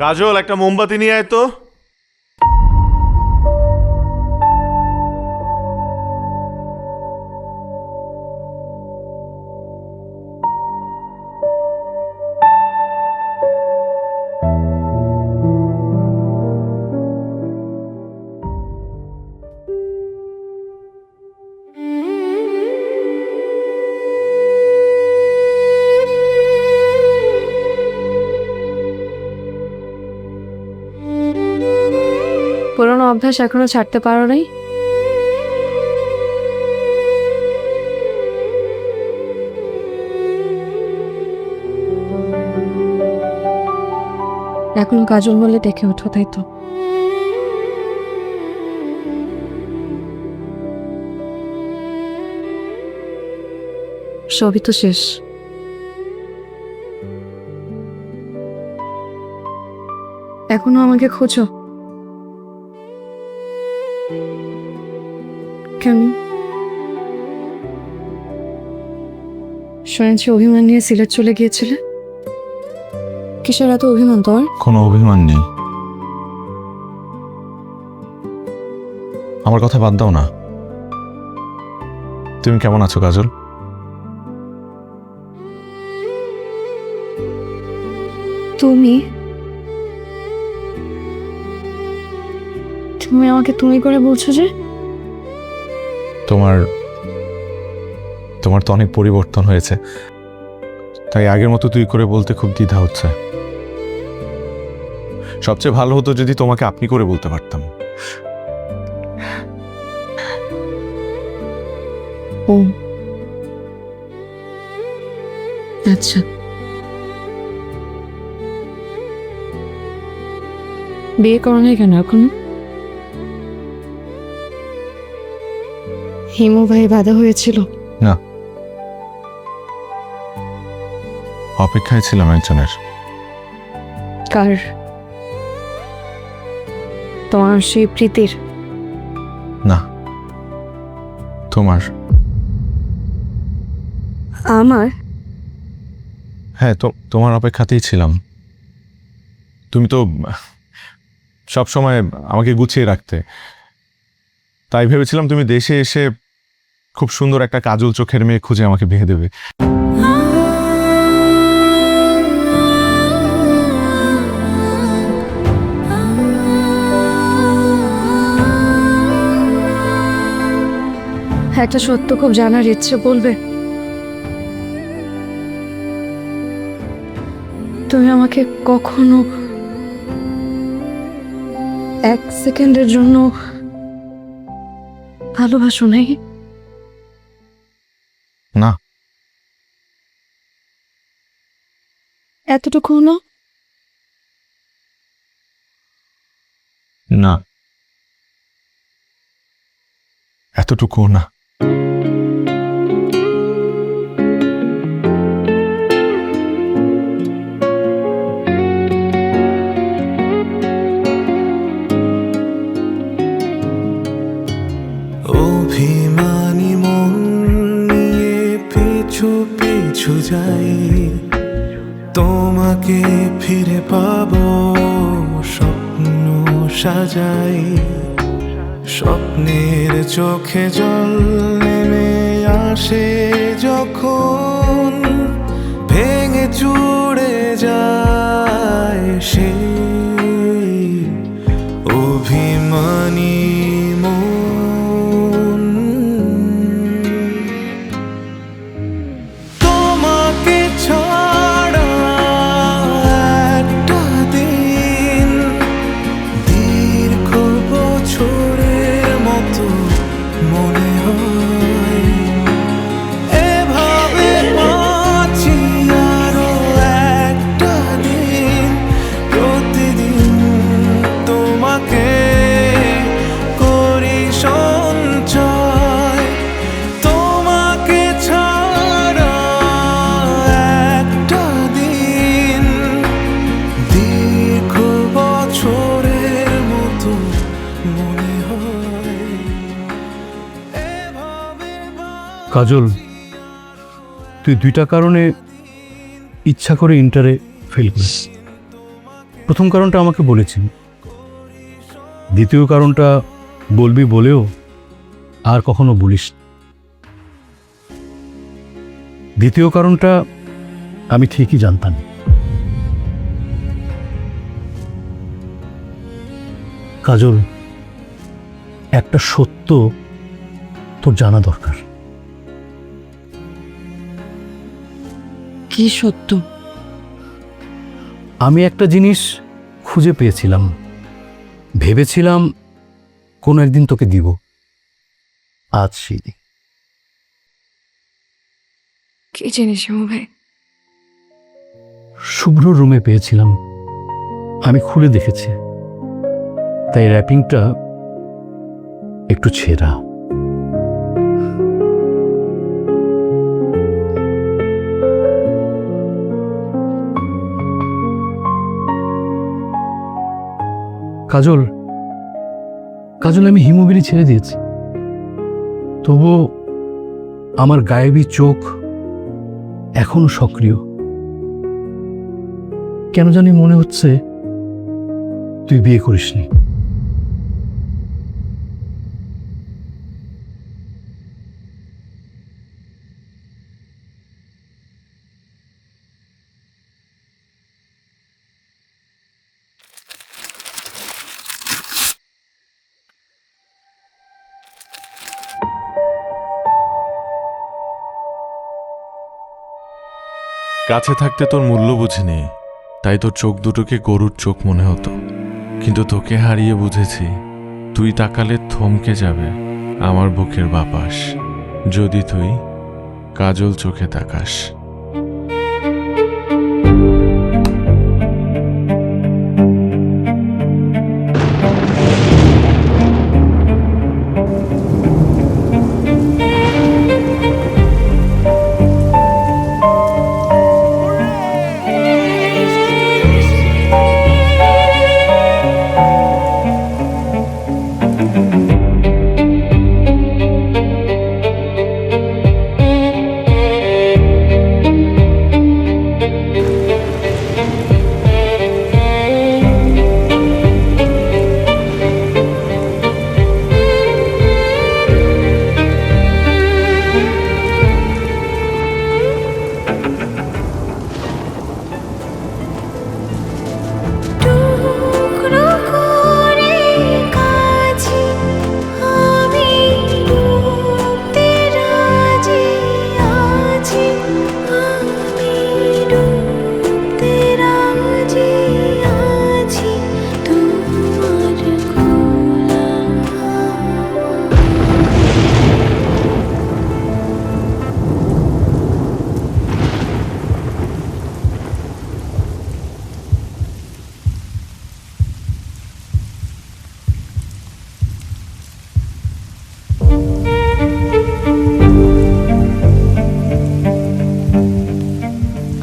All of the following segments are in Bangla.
কাজল, একটা মোমবাতি নিয়ে আয় তো। পুরোনো অভ্যাস এখনো ছাড়তে পারো নাই? এখন কাজল বলে ডেকে ওঠো, তাই তো? সবই তো শেষ। এখনো আমাকে খোঁজো কেন? শুনেছি অভিমান নিয়ে সিলেট চলে গিয়েছিলে। কিসের এত অভিমান তোর? কোনো অভিমান নেই। আমার কথা বাদ দাও না। তুমি কেমন আছো কাজল? তুমি তুমি আমাকে তুমি করে বলছো যে? তোমার তোমার তো অনেক পরিবর্তন হয়েছে, তাই আগের মতো তুই করে বলতে খুব দ্বিধা হচ্ছে। সবচেয়ে ভালো হতো যদি তোমাকে আপনি করে বলতে পারতাম। ও আচ্ছা, বিয়ে করো নাই কেন এখন? হিমু ভাই বাধা হয়েছিল? না, অপেক্ষায় ছিলাম একজনের। কার? তোমার সেই প্রীতির? না, তোমার। আমার? হ্যাঁ, তোমার অপেক্ষাতেই ছিলাম। তুমি তো সব সময় আমাকে গুছিয়ে রাখতে, তাই ভেবেছিলাম তুমি দেশে এসে খুব সুন্দর একটা কাজল চোখের মেয়ে খুঁজে আমাকে বিয়ে দেবে। একটা সত্য খুব জানার ইচ্ছে, বলবে? তুমি আমাকে কখনো এক সেকেন্ডের জন্য ভালোবাসো নাই? না, এতটুকু না? না, এতটুকু না। অভিমানী মন নিয়ে পিছু পিছু যাই, তোমাকে ফিরে পাবো স্বপ্ন সাজাই। স্বপ্নের চোখে জল নেমে আসে যখন, ভেঙে চুড়ে যায় সেই অভিমানী মন। তোমাকে ছাড়া একটা দিন দীর্ঘ বছরের মতো মনে হয়। এভাবে বাঁচি আরো একটা দিন, প্রতিদিন তোমাকে করি সঞ্চয়। তোমাকে ছাড়া একটা দিন দীর্ঘ বছরের মতো মনে হয়। কাজল, তুই দুইটা কারণে ইচ্ছা করে ইন্টারে ফেল করিস। প্রথম কারণটা আমাকে বলেছেন, দ্বিতীয় কারণটা বলবি বলেও আর কখনো বলিস না। দ্বিতীয় কারণটা আমি ঠিকই জানতাম। কাজল, একটা সত্য তোর জানা দরকার। কি সত্য? আমি একটা জিনিস খুঁজে পেয়েছিলাম, ভেবেছিলাম কোনো একদিন তোকে দিব, আজ সেই দিন। কি জিনিস হিমু ভাই? শুভ্র রুমে পেয়েছিলাম, আমি খুলে দেখেছি, তাই র্যাপিংটা একটু ছেঁড়া। কাজল, কাজল, আমি হিমোবিলি ছেড়ে দিয়েছি, তবু আমার গায়েবী চোখ এখনো সক্রিয়। কেন জানি মনে হচ্ছে তুই বিয়ে করিসনি। কাছে থাকতে তোর মূল্য বুঝিনি, তাই তোর চোখ দুটোকে গরুর চোখ মনে হতো। কিন্তু তোকে হারিয়ে বুঝেছি, তুই তাকালে থমকে যাবে আমার বুকের বাপাস, যদি তুই কাজল চোখে তাকাস।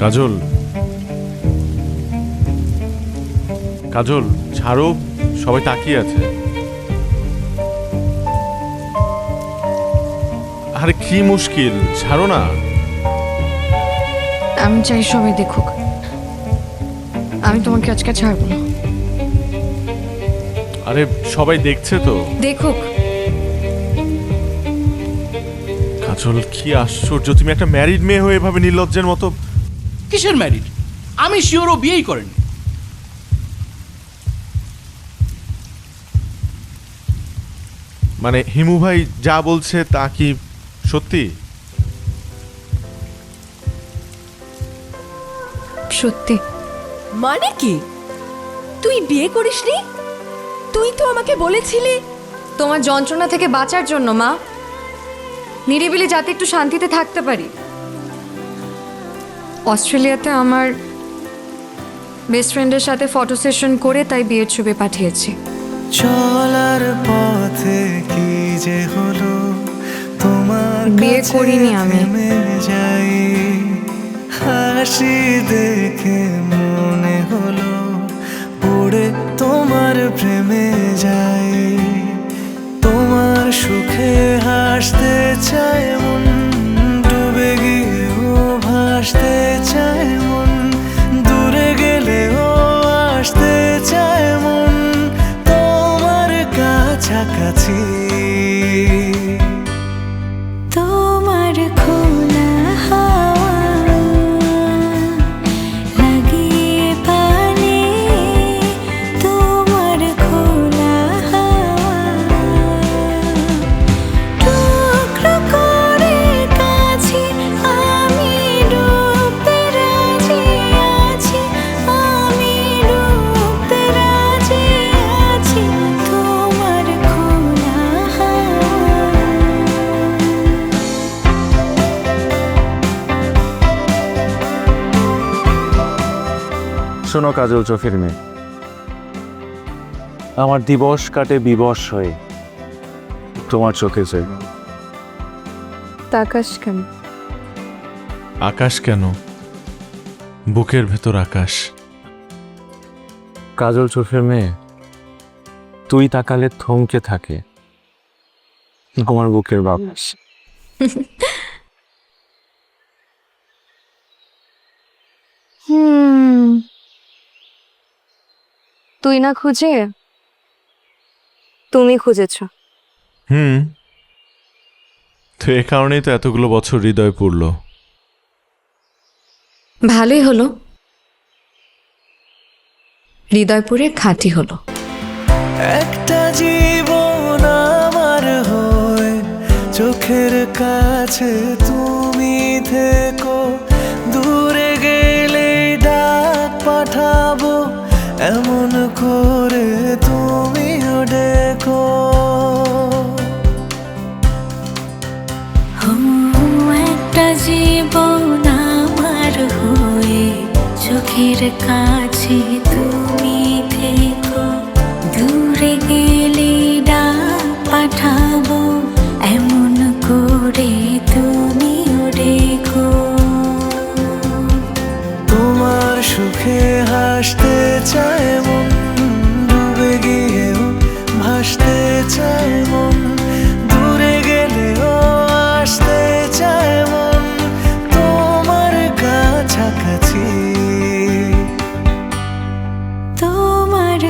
কাজল, কাজল, ছাড়ো, সবাই তাকিয়ে আছে। আরে কি মুশকিল, ছাড়ো না। আমি চাই সবাই দেখুক, আমি তোমাকে আজকে ছাড়বো না। আরে সবাই দেখছে তো। দেখুক। কাজল, কি আশ্চর্য, তুমি একটা ম্যারিড মেয়ে হয়ে এভাবে নির্লজ্জের মতো। কিসের ম্যারিড? আমি শিওর ও বিয়েই করেন। মানে হিমু ভাই যা বলছে তা কি সত্যি? সত্যি। মানে কি? তুই বিয়ে করিসনি? তুই তো আমাকে বলেছিলি। তোমার যন্ত্রণা থেকে বাঁচার জন্য মা, নিরিবিলি যাতে একটু শান্তিতে থাকতে পারি। অস্ট্রেলিয়াতে আমার বেস্ট ফ্রেন্ডের সাথে ফটো সেশন করে তাই বিয়ের ছবি পাঠিয়েছি। চলার পথে কি যে হলো তোমার বিয়ে করিনি আমি। যাই হাসি দেখে মনে হলো পড়ে তোমার প্রেমে যাই। তোমার সুখে হাসতে চায় মন, ডুবে গিয়েও ভাসতে চায় মন, দূরে গেলেও আসতে শোনো কাজল চোখের মেয়ে, আমার দিবস কাটে বিবশ হয়ে তোমার চোখে চেয়ে। তাকাস কেন? আকাশ কেন, বুকের ভেতর আকাশ। কাজল চোখের মেয়ে, তুই তাকালে থমকে থাকে আমার বুকের বাতাস। তুই না খুঁজে তুমি খুঁজেছ। তো এ কারণেই তো এতগুলো বছর হৃদয় পড়ল। ভালোই হলো, হৃদয়পুরের খাঁটি হলো। একটা জীবন আমার হয়ে চোখের কাছে তুমি থেকো, দূরে গেলে ডাক পাঠাবো এমন করে তুমিও ডেকো। একটা জীবন আমার হয়ে চোখের কাছে তুমি থেকো, দূরে গেলে ডাক পাঠাবো এমন করে তুমিও ডেকো। তোমার সুখে হাসতে চায় মন, ডুবে গিয়েও ভাসতে চায় মন, দূরে গেলেও আসতে চায় মন তোমার কাছাকাছি। তোমার